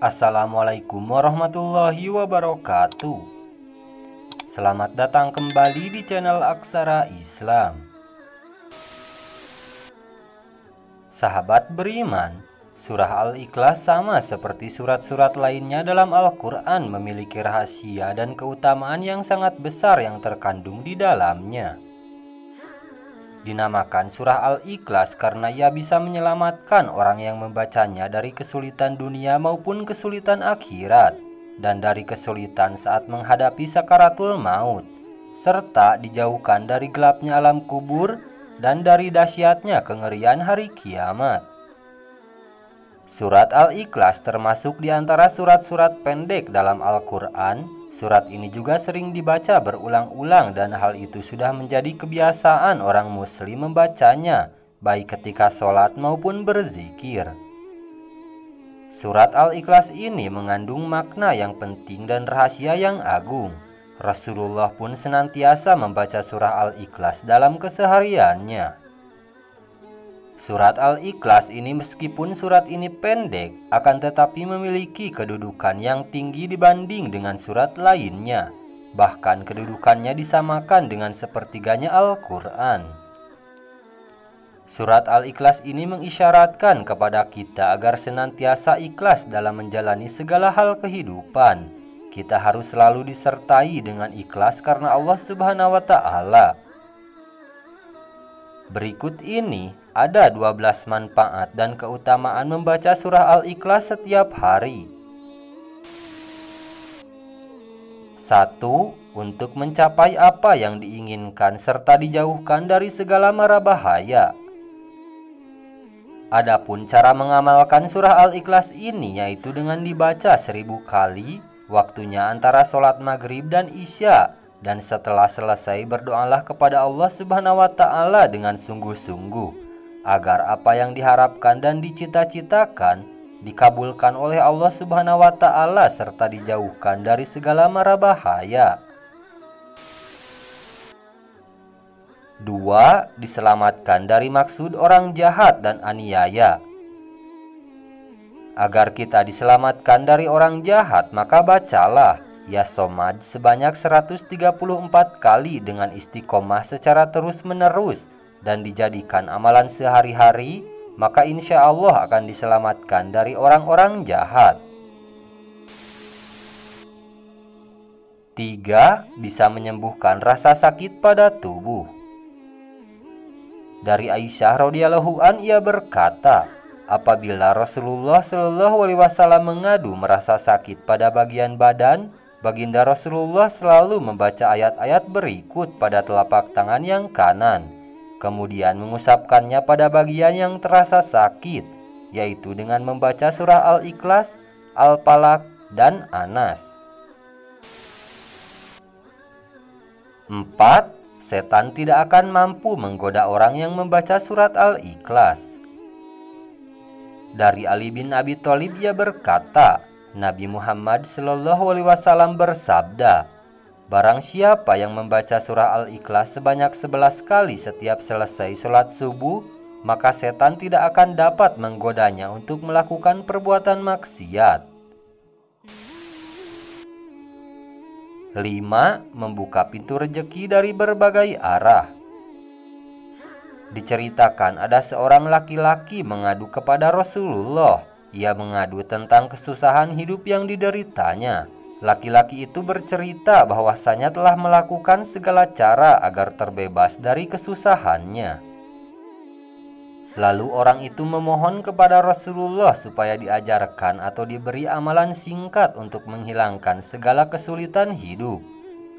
Assalamualaikum warahmatullahi wabarakatuh. Selamat datang kembali di channel Aksara Islam. Sahabat beriman, surah Al-Ikhlas sama seperti surat-surat lainnya dalam Al-Quran memiliki rahasia dan keutamaan yang sangat besar yang terkandung di dalamnya. Dinamakan surah Al-Ikhlas karena ia bisa menyelamatkan orang yang membacanya dari kesulitan dunia maupun kesulitan akhirat, dan dari kesulitan saat menghadapi sakaratul maut, serta dijauhkan dari gelapnya alam kubur dan dari dahsyatnya kengerian hari kiamat. Surat Al-Ikhlas termasuk di antara surat-surat pendek dalam Al-Quran. Surat ini juga sering dibaca berulang-ulang dan hal itu sudah menjadi kebiasaan orang muslim membacanya, baik ketika sholat maupun berzikir. Surat Al-Ikhlas ini mengandung makna yang penting dan rahasia yang agung. Rasulullah pun senantiasa membaca surah Al-Ikhlas dalam kesehariannya. Surat Al-Ikhlas ini meskipun surat ini pendek, akan tetapi memiliki kedudukan yang tinggi dibanding dengan surat lainnya. Bahkan kedudukannya disamakan dengan sepertiganya Al-Quran. Surat Al-Ikhlas ini mengisyaratkan kepada kita agar senantiasa ikhlas dalam menjalani segala hal kehidupan. Kita harus selalu disertai dengan ikhlas karena Allah Subhanahu wa Ta'ala. Berikut ini ada 12 manfaat dan keutamaan membaca surah Al-Ikhlas setiap hari. 1. Untuk mencapai apa yang diinginkan serta dijauhkan dari segala mara bahaya. Adapun cara mengamalkan surah Al-Ikhlas ini yaitu dengan dibaca 1000 kali, waktunya antara sholat maghrib dan isya. Dan setelah selesai berdoalah kepada Allah Subhanahu wa Ta'ala dengan sungguh-sungguh agar apa yang diharapkan dan dicita-citakan dikabulkan oleh Allah Subhanahu wa Ta'ala serta dijauhkan dari segala mara bahaya. 2. Diselamatkan dari maksud orang jahat dan aniaya. Agar kita diselamatkan dari orang jahat, maka bacalah Ya Somad sebanyak 134 kali dengan istiqomah secara terus-menerus dan dijadikan amalan sehari-hari, maka insya Allah akan diselamatkan dari orang-orang jahat. 3. Bisa menyembuhkan rasa sakit pada tubuh. Dari Aisyah radhiyallahu an ia berkata, apabila Rasulullah Shallallahu alaihi wasallam mengadu merasa sakit pada bagian badan, Baginda Rasulullah selalu membaca ayat-ayat berikut pada telapak tangan yang kanan, kemudian mengusapkannya pada bagian yang terasa sakit, yaitu dengan membaca surah Al-Ikhlas, Al-Falaq, dan Anas. 4. Setan tidak akan mampu menggoda orang yang membaca surat Al-Ikhlas. Dari Ali bin Abi Thalib ia berkata, Nabi Muhammad Shallallahu alaihi wasallam bersabda, barang siapa yang membaca surah Al-Ikhlas sebanyak 11 kali setiap selesai sholat subuh, maka setan tidak akan dapat menggodanya untuk melakukan perbuatan maksiat. 5. Membuka pintu rezeki dari berbagai arah. Diceritakan ada seorang laki-laki mengadu kepada Rasulullah. Ia mengadu tentang kesusahan hidup yang dideritanya. Laki-laki itu bercerita bahwasanya telah melakukan segala cara agar terbebas dari kesusahannya. Lalu orang itu memohon kepada Rasulullah supaya diajarkan atau diberi amalan singkat untuk menghilangkan segala kesulitan hidup.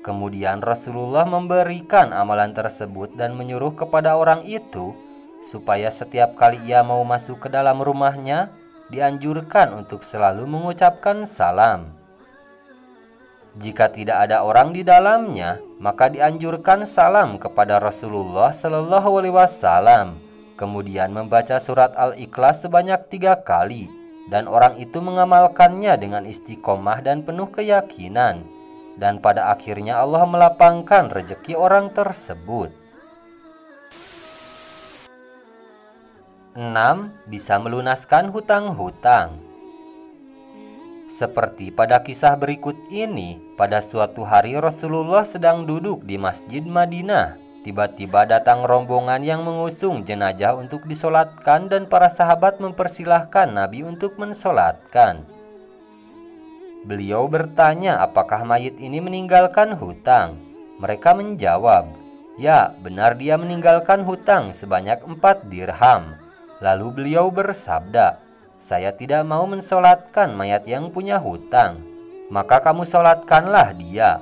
Kemudian Rasulullah memberikan amalan tersebut dan menyuruh kepada orang itu supaya setiap kali ia mau masuk ke dalam rumahnya, dianjurkan untuk selalu mengucapkan salam. Jika tidak ada orang di dalamnya, maka dianjurkan salam kepada Rasulullah Shallallahu alaihi wasallam, kemudian membaca surat Al-Ikhlas sebanyak 3 kali, dan orang itu mengamalkannya dengan istiqomah dan penuh keyakinan, dan pada akhirnya Allah melapangkan rezeki orang tersebut. 6. Bisa melunaskan hutang-hutang. Seperti pada kisah berikut ini, pada suatu hari Rasulullah sedang duduk di Masjid Madinah. Tiba-tiba datang rombongan yang mengusung jenazah untuk disolatkan dan para sahabat mempersilahkan Nabi untuk mensolatkan. Beliau bertanya apakah mayit ini meninggalkan hutang. Mereka menjawab, ya, benar dia meninggalkan hutang sebanyak 4 dirham. Lalu beliau bersabda, saya tidak mau mensolatkan mayat yang punya hutang, maka kamu solatkanlah dia.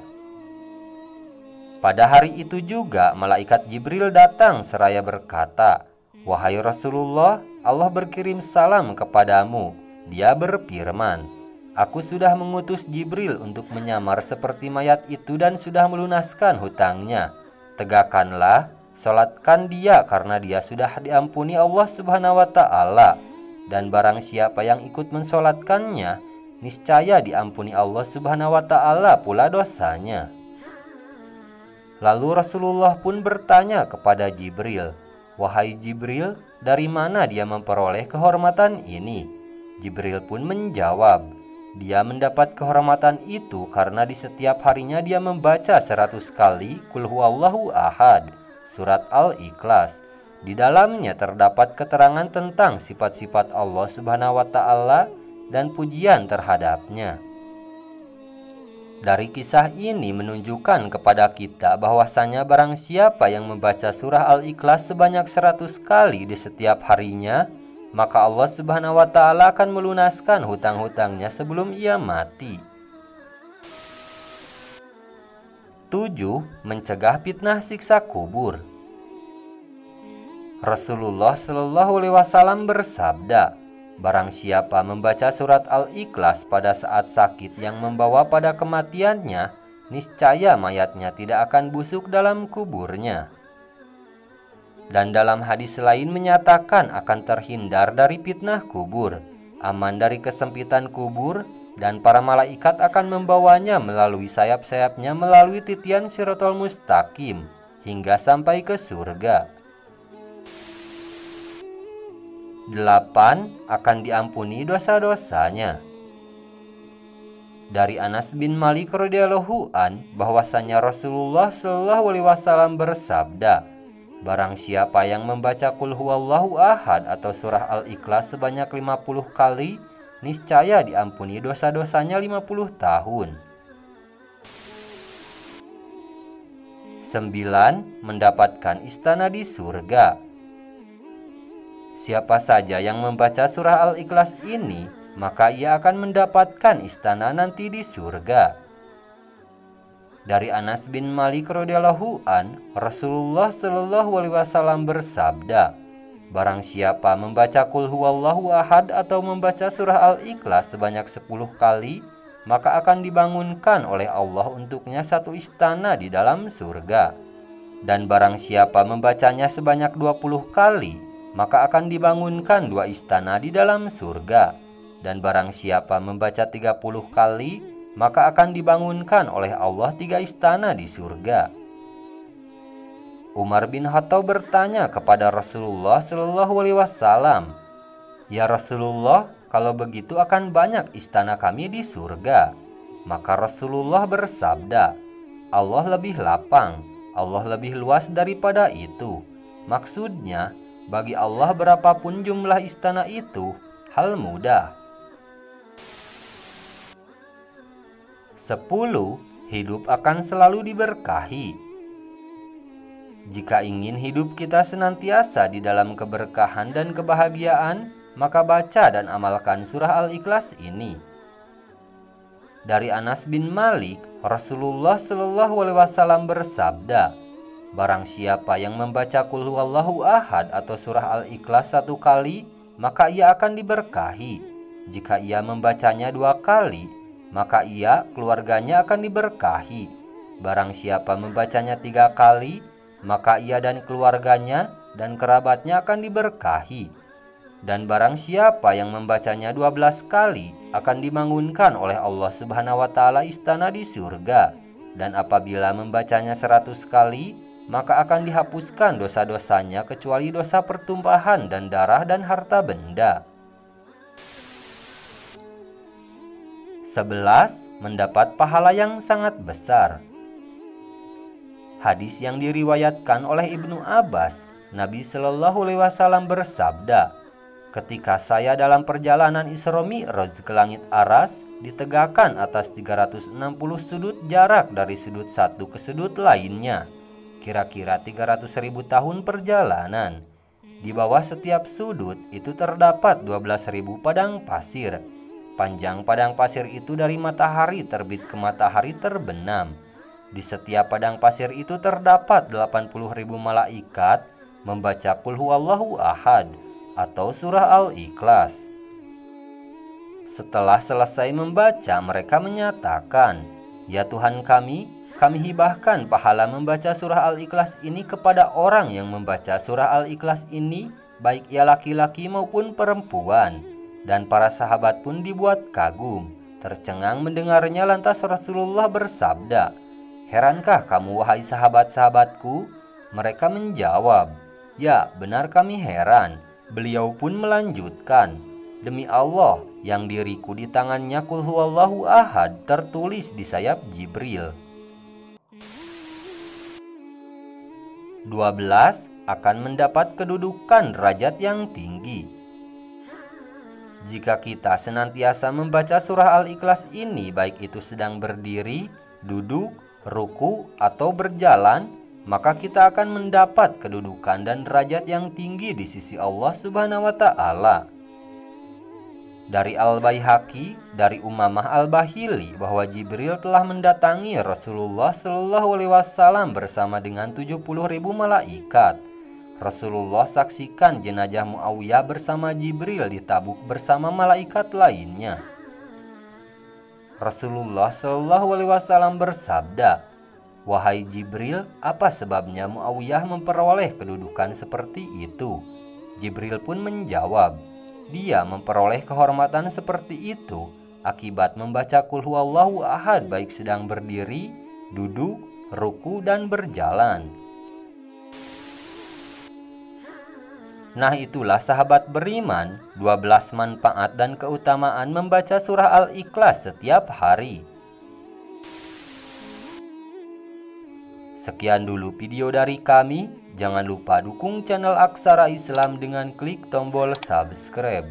Pada hari itu juga malaikat Jibril datang seraya berkata, wahai Rasulullah, Allah berkirim salam kepadamu. Dia berfirman, aku sudah mengutus Jibril untuk menyamar seperti mayat itu dan sudah melunaskan hutangnya. Tegakkanlah, solatkan dia karena dia sudah diampuni Allah Subhanahu wa Ta'ala. Dan barang siapa yang ikut mensolatkannya, niscaya diampuni Allah Subhanahu wa Ta'ala pula dosanya. Lalu Rasulullah pun bertanya kepada Jibril, wahai Jibril, dari mana dia memperoleh kehormatan ini? Jibril pun menjawab, dia mendapat kehormatan itu karena di setiap harinya dia membaca 100 kali Qul huwallahu ahad, surat Al-Ikhlas. Di dalamnya terdapat keterangan tentang sifat-sifat Allah Subhanahu wa Ta'ala dan pujian terhadapnya. Dari kisah ini menunjukkan kepada kita bahwasanya barang siapa yang membaca surah Al-Ikhlas sebanyak 100 kali di setiap harinya, maka Allah Subhanahu wa Ta'ala akan melunaskan hutang-hutangnya sebelum ia mati. 7. Mencegah fitnah siksa kubur. Rasulullah Shallallahu Alaihi Wasallam bersabda, barang siapa membaca surat Al-Ikhlas pada saat sakit yang membawa pada kematiannya, niscaya mayatnya tidak akan busuk dalam kuburnya. Dan dalam hadis lain menyatakan akan terhindar dari fitnah kubur, aman dari kesempitan kubur, dan para malaikat akan membawanya melalui sayap-sayapnya melalui titian Shiratal Mustaqim hingga sampai ke surga. 8. Akan diampuni dosa-dosanya. Dari Anas bin Malik radhiyallahu an bahwasanya Rasulullah Shallallahu Alaihi Wasallam bersabda, barang siapa yang membaca Qul huwallahu ahad atau surah Al-Ikhlas sebanyak 50 kali, niscaya diampuni dosa-dosanya 50 tahun. 9. Mendapatkan istana di surga. Siapa saja yang membaca surah Al-Ikhlas ini, maka ia akan mendapatkan istana nanti di surga. Dari Anas bin Malik radhiyallahu an, Rasulullah Shallallahu Alaihi Wasallam bersabda, barang siapa membaca Qul huwallahu ahad atau membaca surah Al-Ikhlas sebanyak 10 kali, maka akan dibangunkan oleh Allah untuknya satu istana di dalam surga. Dan barang siapa membacanya sebanyak 20 kali, maka akan dibangunkan 2 istana di dalam surga. Dan barang siapa membaca 30 kali, maka akan dibangunkan oleh Allah 3 istana di surga. Umar bin Khattab bertanya kepada Rasulullah Shallallahu Alaihi Wasallam, ya Rasulullah, kalau begitu akan banyak istana kami di surga. Maka Rasulullah bersabda, Allah lebih lapang, Allah lebih luas daripada itu. Maksudnya, bagi Allah berapapun jumlah istana itu, hal mudah. 10. Hidup akan selalu diberkahi. Jika ingin hidup kita senantiasa di dalam keberkahan dan kebahagiaan, maka baca dan amalkan surah Al-Ikhlas ini. Dari Anas bin Malik, Rasulullah Shallallahu Alaihi Wasallam bersabda, barang siapa yang membaca Qul huwallahu ahad atau surah Al-Ikhlas 1 kali, maka ia akan diberkahi. Jika ia membacanya 2 kali, maka ia, keluarganya akan diberkahi. Barang siapa membacanya 3 kali, maka ia dan keluarganya dan kerabatnya akan diberkahi. Dan barang siapa yang membacanya 12 kali, akan dibangunkan oleh Allah Subhanahu wa Ta'ala istana di surga. Dan apabila membacanya 100 kali, maka akan dihapuskan dosa-dosanya kecuali dosa pertumpahan dan darah dan harta benda. 11. Mendapat pahala yang sangat besar. Hadis yang diriwayatkan oleh Ibnu Abbas, Nabi Shallallahu Alaihi Wasallam bersabda, "Ketika saya dalam perjalanan Isra Mi'raj ke langit aras, ditegakkan atas 360 sudut jarak dari sudut satu ke sudut lainnya, kira-kira 300.000 tahun perjalanan. Di bawah setiap sudut itu terdapat 12.000 padang pasir. Panjang padang pasir itu dari matahari terbit ke matahari terbenam. Di setiap padang pasir itu terdapat 80.000 malaikat membaca Qul huwallahu ahad atau surah Al-Ikhlas. Setelah selesai membaca, mereka menyatakan, 'Ya Tuhan kami hibahkan pahala membaca surah Al-Ikhlas ini kepada orang yang membaca surah Al-Ikhlas ini, baik ia laki-laki maupun perempuan.' Dan para sahabat pun dibuat kagum, tercengang mendengarnya. Lantas Rasulullah bersabda, 'Herankah kamu wahai sahabat-sahabatku?' Mereka menjawab, 'Ya, benar kami heran.' Beliau pun melanjutkan, 'Demi Allah, yang diriku di tangannya Qul huwallahu ahad tertulis di sayap Jibril.' 12. Akan mendapat kedudukan derajat yang tinggi. Jika kita senantiasa membaca surah Al-Ikhlas ini, baik itu sedang berdiri, duduk, ruku, atau berjalan, maka kita akan mendapat kedudukan dan derajat yang tinggi di sisi Allah Subhanahu wa Ta'ala. Dari Al-Baihaqi, dari Umamah Al-Bahili, bahwa Jibril telah mendatangi Rasulullah Shallallahu Alaihi Wasallam bersama dengan 70.000 malaikat. Rasulullah saksikan jenazah Muawiyah bersama Jibril di Tabuk bersama malaikat lainnya. Rasulullah Shallallahu Alaihi Wasallam bersabda, 'Wahai Jibril, apa sebabnya Muawiyah memperoleh kedudukan seperti itu?' Jibril pun menjawab, 'Dia memperoleh kehormatan seperti itu akibat membaca Qul huwallahu ahad baik sedang berdiri, duduk, ruku, dan berjalan.' Nah, itulah sahabat beriman, 12 manfaat dan keutamaan membaca surah Al-Ikhlas setiap hari. Sekian dulu video dari kami. Jangan lupa dukung channel Aksara Islam dengan klik tombol subscribe.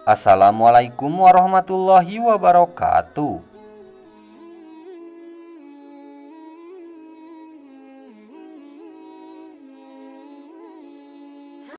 Assalamualaikum warahmatullahi wabarakatuh.